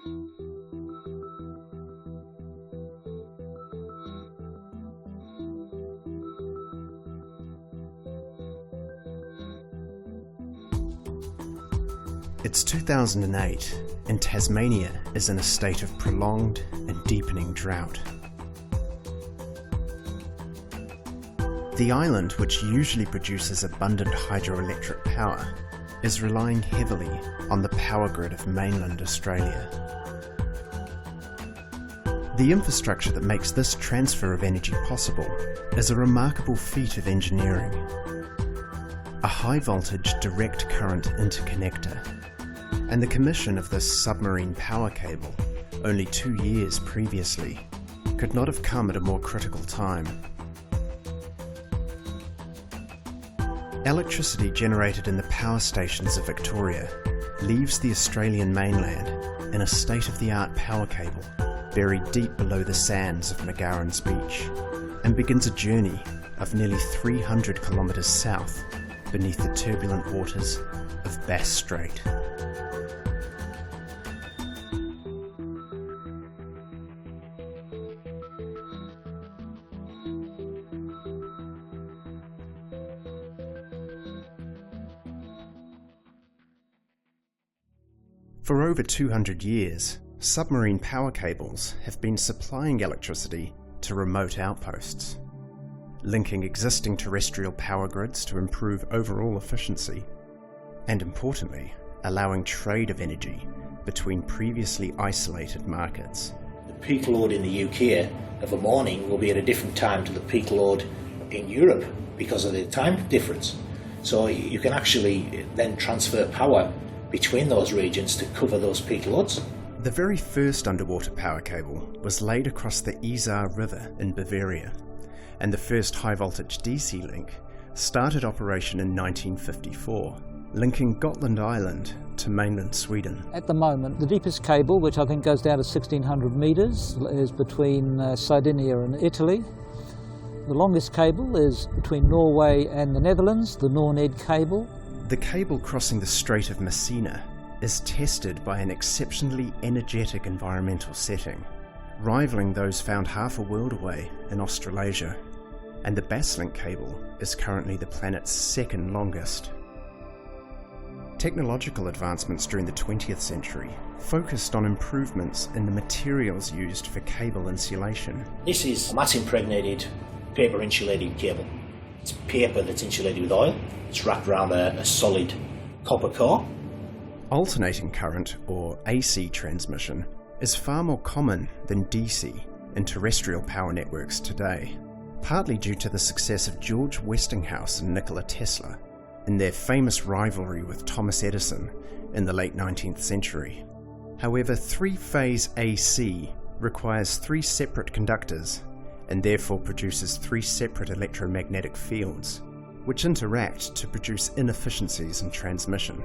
It's 2008, and Tasmania is in a state of prolonged and deepening drought. The island, which usually produces abundant hydroelectric power, is relying heavily on the power grid of mainland Australia. The infrastructure that makes this transfer of energy possible is a remarkable feat of engineering. A high-voltage direct current interconnector, and the commission of this submarine power cable, only 2 years previously, could not have come at a more critical time. Electricity generated in the power stations of Victoria leaves the Australian mainland in a state-of-the-art power cable buried deep below the sands of McGowan's Beach, and begins a journey of nearly 300 kilometres south beneath the turbulent waters of Bass Strait. For over 200 years, submarine power cables have been supplying electricity to remote outposts, linking existing terrestrial power grids to improve overall efficiency, and importantly, allowing trade of energy between previously isolated markets. The peak load in the UK of a morning will be at a different time to the peak load in Europe because of the time difference. So you can actually then transfer power between those regions to cover those peak loads. The very first underwater power cable was laid across the Isar River in Bavaria, and the first high-voltage DC link started operation in 1954, linking Gotland Island to mainland Sweden. At the moment, the deepest cable, which I think goes down to 1,600 metres, is between Sardinia and Italy. The longest cable is between Norway and the Netherlands, the Norned cable. The cable crossing the Strait of Messina is tested by an exceptionally energetic environmental setting, rivaling those found half a world away in Australasia, and the Basslink cable is currently the planet's second longest. Technological advancements during the 20th century focused on improvements in the materials used for cable insulation. This is mass-impregnated paper-insulated cable. It's paper that's insulated with oil. It's wrapped around a solid copper core. Alternating current, or AC transmission, is far more common than DC in terrestrial power networks today, partly due to the success of George Westinghouse and Nikola Tesla in their famous rivalry with Thomas Edison in the late 19th century. However, three-phase AC requires 3 separate conductors and therefore produces 3 separate electromagnetic fields, which interact to produce inefficiencies in transmission.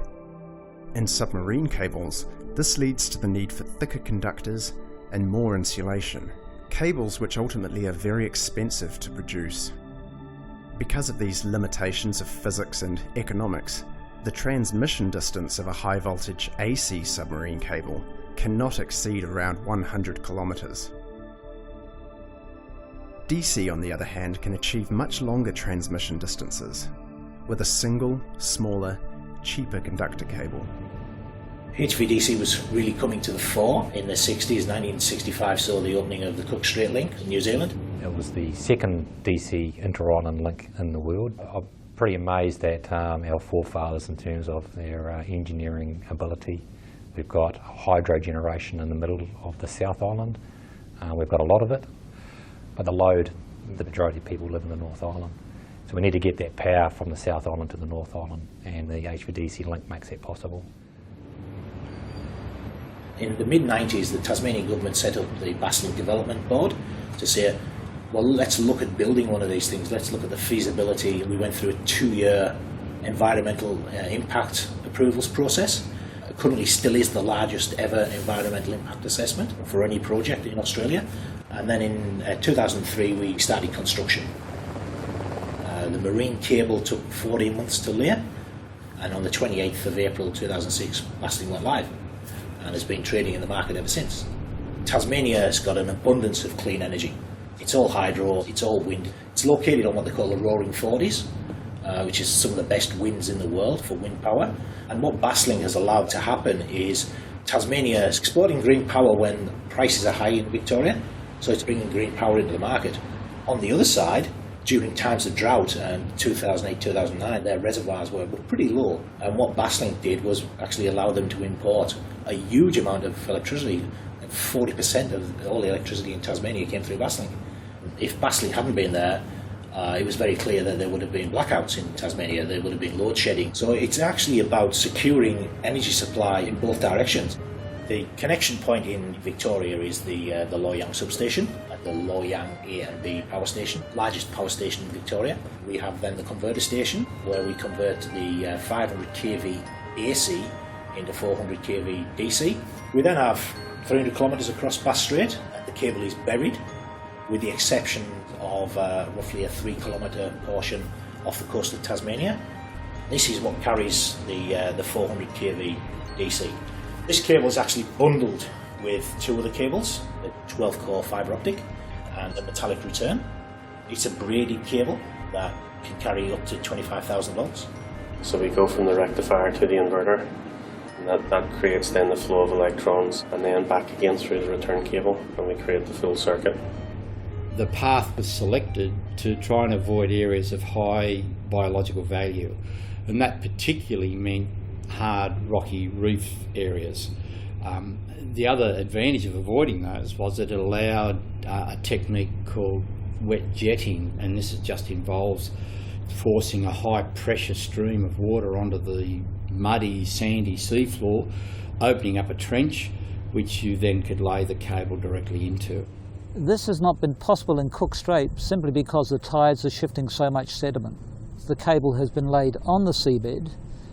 In submarine cables, this leads to the need for thicker conductors and more insulation, cables which ultimately are very expensive to produce. Because of these limitations of physics and economics, the transmission distance of a high-voltage AC submarine cable cannot exceed around 100 kilometers. DC, on the other hand, can achieve much longer transmission distances with a single, smaller, cheaper conductor cable. HVDC was really coming to the fore in the 60s. 1965 saw the opening of the Cook Strait link in New Zealand. It was the second DC inter-island link in the world. I'm pretty amazed at our forefathers in terms of their engineering ability. We've got hydro generation in the middle of the South Island. We've got a lot of it. But the load, the majority of people live in the North Island. So we need to get that power from the South Island to the North Island, and the HVDC link makes that possible. In the mid-90s, the Tasmanian government set up the Basslink Development Board to say, well, let's look at building one of these things, let's look at the feasibility. We went through a 2-year environmental impact approvals process. It currently still is the largest ever environmental impact assessment for any project in Australia. And then in 2003 we started construction. The marine cable took 14 months to lay, and on the 28th of April 2006 Basslink went live. and has been trading in the market ever since. Tasmania has got an abundance of clean energy. It's all hydro, it's all wind. It's located on what they call the Roaring Forties, which is some of the best winds in the world for wind power. And what Basslink has allowed to happen is Tasmania is exporting green power when prices are high in Victoria, so it's bringing green power into the market. On the other side, during times of drought, and 2008-2009, their reservoirs were pretty low. And what Basslink did was actually allow them to import a huge amount of electricity. 40% of all the electricity in Tasmania came through Basslink. If Basslink hadn't been there, it was very clear that there would have been blackouts in Tasmania, there would have been load shedding. So it's actually about securing energy supply in both directions. The connection point in Victoria is the Loy Yang substation at the Loy Yang A and B power station, largest power station in Victoria. We have then the converter station where we convert the 500 kV AC into 400 kV DC. We then have 300 kilometres across Bass Strait, and the cable is buried, with the exception of roughly a 3 kilometre portion off the coast of Tasmania. This is what carries the 400 kV DC. This cable is actually bundled with two other cables, a 12 core fibre optic and a metallic return. It's a braided cable that can carry up to 25,000 volts. So we go from the rectifier to the inverter, and that creates then the flow of electrons, and then back again through the return cable, and we create the full circuit. The path was selected to try and avoid areas of high biological value, and that particularly meant hard rocky reef areas. The other advantage of avoiding those was that it allowed a technique called wet jetting, and this just involves forcing a high pressure stream of water onto the muddy sandy seafloor, opening up a trench which you then could lay the cable directly into. This has not been possible in Cook Strait simply because the tides are shifting so much sediment. The cable has been laid on the seabed,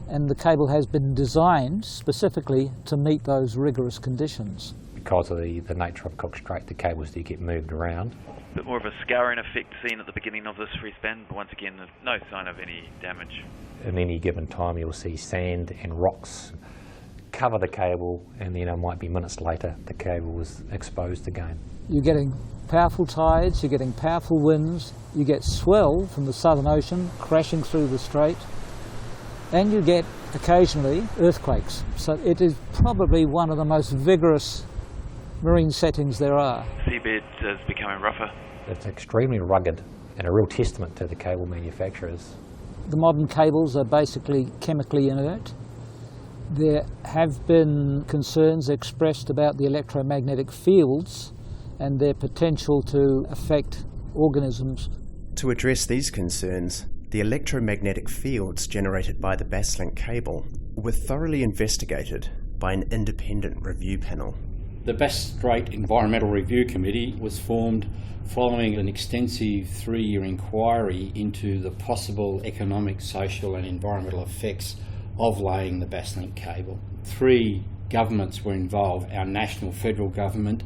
and the cable has been designed specifically to meet those rigorous conditions. Because of the nature of Cook Strait, the cables do get moved around. A bit more of a scouring effect seen at the beginning of this free span, but once again, there's no sign of any damage. At any given time, you'll see sand and rocks cover the cable, and then it might be minutes later the cable was exposed again. You're getting powerful tides, you're getting powerful winds, you get swell from the Southern Ocean crashing through the strait, and you get occasionally earthquakes. So it is probably one of the most vigorous marine settings there are. Seabed is becoming rougher. It's extremely rugged and a real testament to the cable manufacturers. The modern cables are basically chemically inert. There have been concerns expressed about the electromagnetic fields and their potential to affect organisms. To address these concerns, the electromagnetic fields generated by the Basslink cable were thoroughly investigated by an independent review panel. The Bass Strait Environmental Review Committee was formed following an extensive 3-year inquiry into the possible economic, social and environmental effects of laying the Basslink cable. 3 governments were involved, our national federal government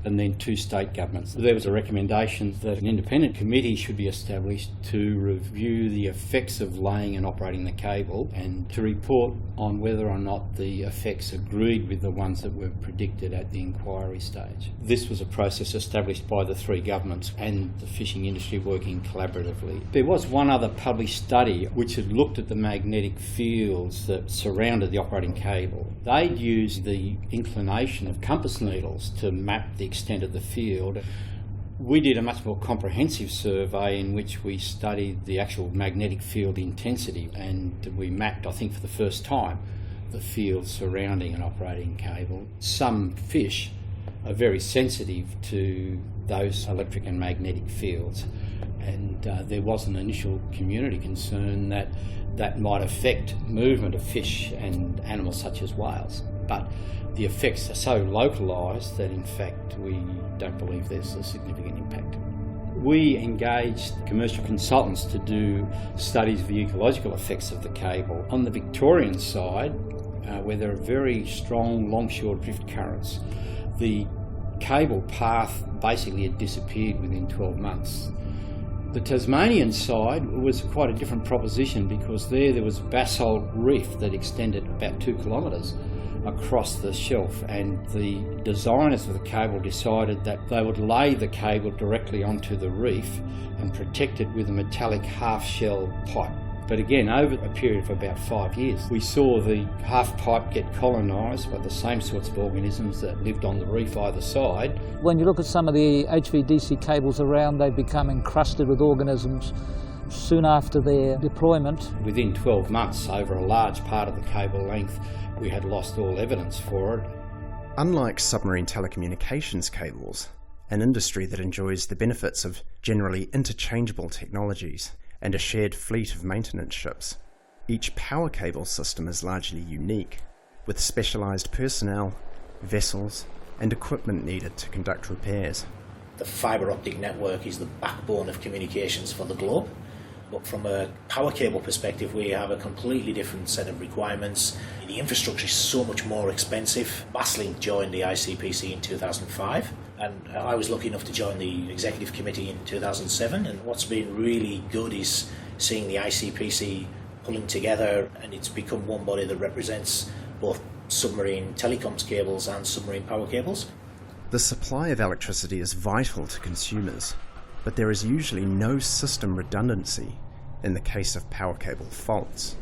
and then 2 state governments. There was a recommendation that an independent committee should be established to review the effects of laying and operating the cable and to report on whether or not the effects agreed with the ones that were predicted at the inquiry stage. This was a process established by the 3 governments and the fishing industry working collaboratively. There was one other published study which had looked at the magnetic fields that surrounded the operating cable. They'd used the inclination of compass needles to map the extent of the field. We did a much more comprehensive survey in which we studied the actual magnetic field intensity, and we mapped, I think for the first time, the field surrounding an operating cable. Some fish are very sensitive to those electric and magnetic fields, and there was an initial community concern that that might affect movement of fish and animals such as whales. But the effects are so localised that in fact we don't believe there's a significant impact. We engaged commercial consultants to do studies of the ecological effects of the cable. On the Victorian side, where there are very strong longshore drift currents, the cable path basically had disappeared within 12 months. The Tasmanian side was quite a different proposition because there was basalt reef that extended about 2 kilometres, across the shelf, and the designers of the cable decided that they would lay the cable directly onto the reef and protect it with a metallic half-shell pipe. But again, over a period of about 5 years, we saw the half pipe get colonised by the same sorts of organisms that lived on the reef either side. When you look at some of the HVDC cables around, they become encrusted with organisms soon after their deployment. Within 12 months, over a large part of the cable length, we had lost all evidence for it. Unlike submarine telecommunications cables, an industry that enjoys the benefits of generally interchangeable technologies and a shared fleet of maintenance ships, each power cable system is largely unique, with specialised personnel, vessels, and equipment needed to conduct repairs. The fibre optic network is the backbone of communications for the globe, but from a power cable perspective, we have a completely different set of requirements. The infrastructure is so much more expensive. Basslink joined the ICPC in 2005, and I was lucky enough to join the executive committee in 2007, and what's been really good is seeing the ICPC pulling together, and it's become one body that represents both submarine telecoms cables and submarine power cables. The supply of electricity is vital to consumers, but there is usually no system redundancy in the case of power cable faults.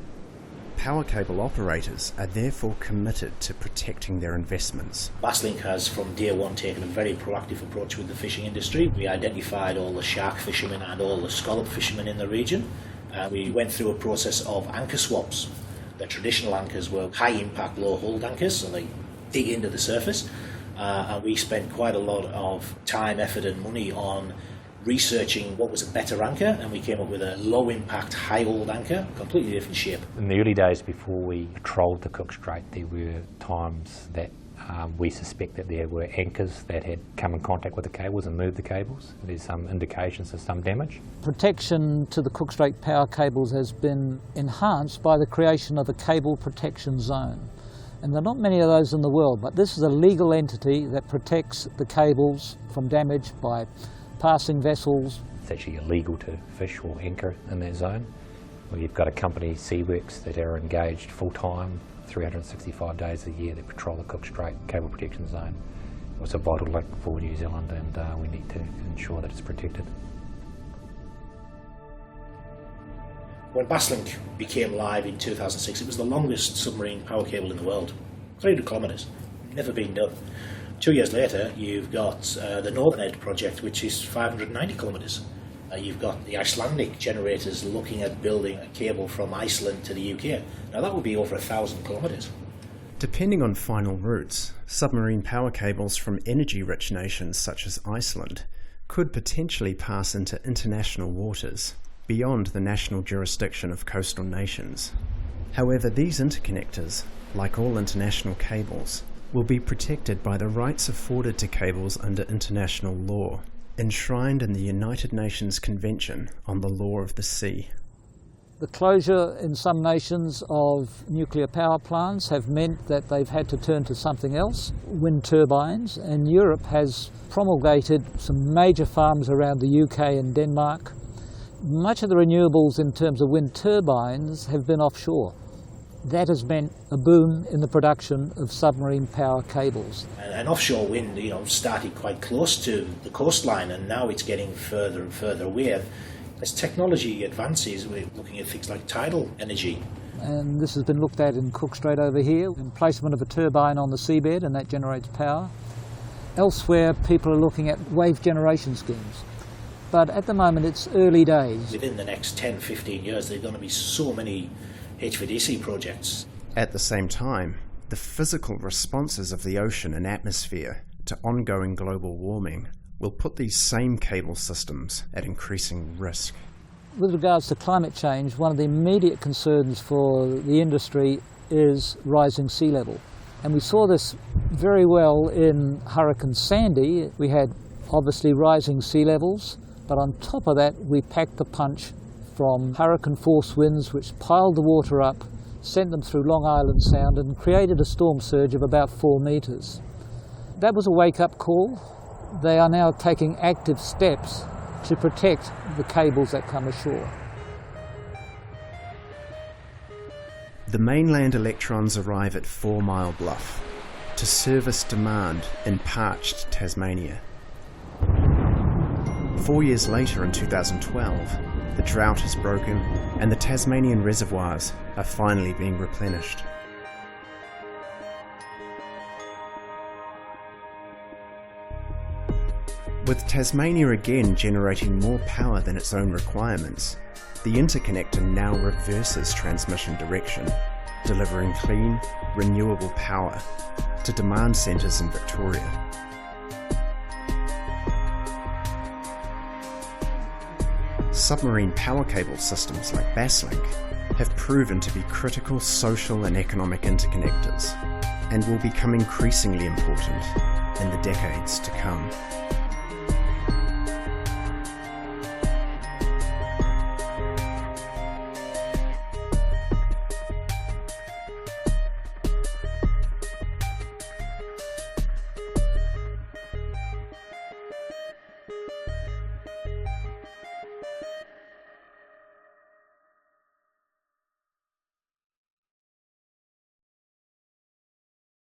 Power cable operators are therefore committed to protecting their investments. Basslink has from day one taken a very proactive approach with the fishing industry. We identified all the shark fishermen and all the scallop fishermen in the region. We went through a process of anchor swaps. The traditional anchors were high impact, low hold anchors, so they dig into the surface. And we spent quite a lot of time, effort and money on researching what was a better anchor, and we came up with a low impact, high hold anchor, completely different shape. In the early days before we patrolled the Cook Strait, there were times that we suspect that there were anchors that had come in contact with the cables and moved the cables. There's some indications of some damage. Protection to the Cook Strait power cables has been enhanced by the creation of a cable protection zone. And there are not many of those in the world, but this is a legal entity that protects the cables from damage by passing vessels. It's actually illegal to fish or anchor in that zone. Well, you've got a company, Seaworks, that are engaged full-time, 365 days a year, that patrol the Cook Strait cable protection zone. It's a vital link for New Zealand, and we need to ensure that it's protected. When Basslink became live in 2006, it was the longest submarine power cable in the world, 300 kilometres, never been done. 2 years later, you've got the Northern Edge project, which is 590 kilometres. You've got the Icelandic generators looking at building a cable from Iceland to the UK. Now that would be over 1,000 kilometres. Depending on final routes, submarine power cables from energy-rich nations such as Iceland could potentially pass into international waters beyond the national jurisdiction of coastal nations. However, these interconnectors, like all international cables, will be protected by the rights afforded to cables under international law, enshrined in the United Nations Convention on the Law of the Sea. The closure in some nations of nuclear power plants have meant that they've had to turn to something else, wind turbines, and Europe has promulgated some major farms around the UK and Denmark. Much of the renewables in terms of wind turbines have been offshore. That has meant a boom in the production of submarine power cables. And offshore wind, started quite close to the coastline, and now it's getting further and further away. As technology advances, we're looking at things like tidal energy. And this has been looked at in Cook Strait over here, in placement of a turbine on the seabed, and that generates power. Elsewhere, people are looking at wave generation schemes. But at the moment, it's early days. Within the next 10, 15 years, there are going to be so many HVDC projects. At the same time, the physical responses of the ocean and atmosphere to ongoing global warming will put these same cable systems at increasing risk. With regards to climate change, one of the immediate concerns for the industry is rising sea level. And we saw this very well in Hurricane Sandy. We had obviously rising sea levels, but on top of that we packed the punch from hurricane force winds which piled the water up, sent them through Long Island Sound and created a storm surge of about 4 metres. That was a wake-up call. They are now taking active steps to protect the cables that come ashore. The mainland electrons arrive at 4 Mile Bluff to service demand in parched Tasmania. 4 years later, in 2012, the drought has broken and the Tasmanian reservoirs are finally being replenished. With Tasmania again generating more power than its own requirements, the interconnector now reverses transmission direction, delivering clean, renewable power to demand centres in Victoria. Submarine power cable systems like Basslink have proven to be critical social and economic interconnectors and will become increasingly important in the decades to come.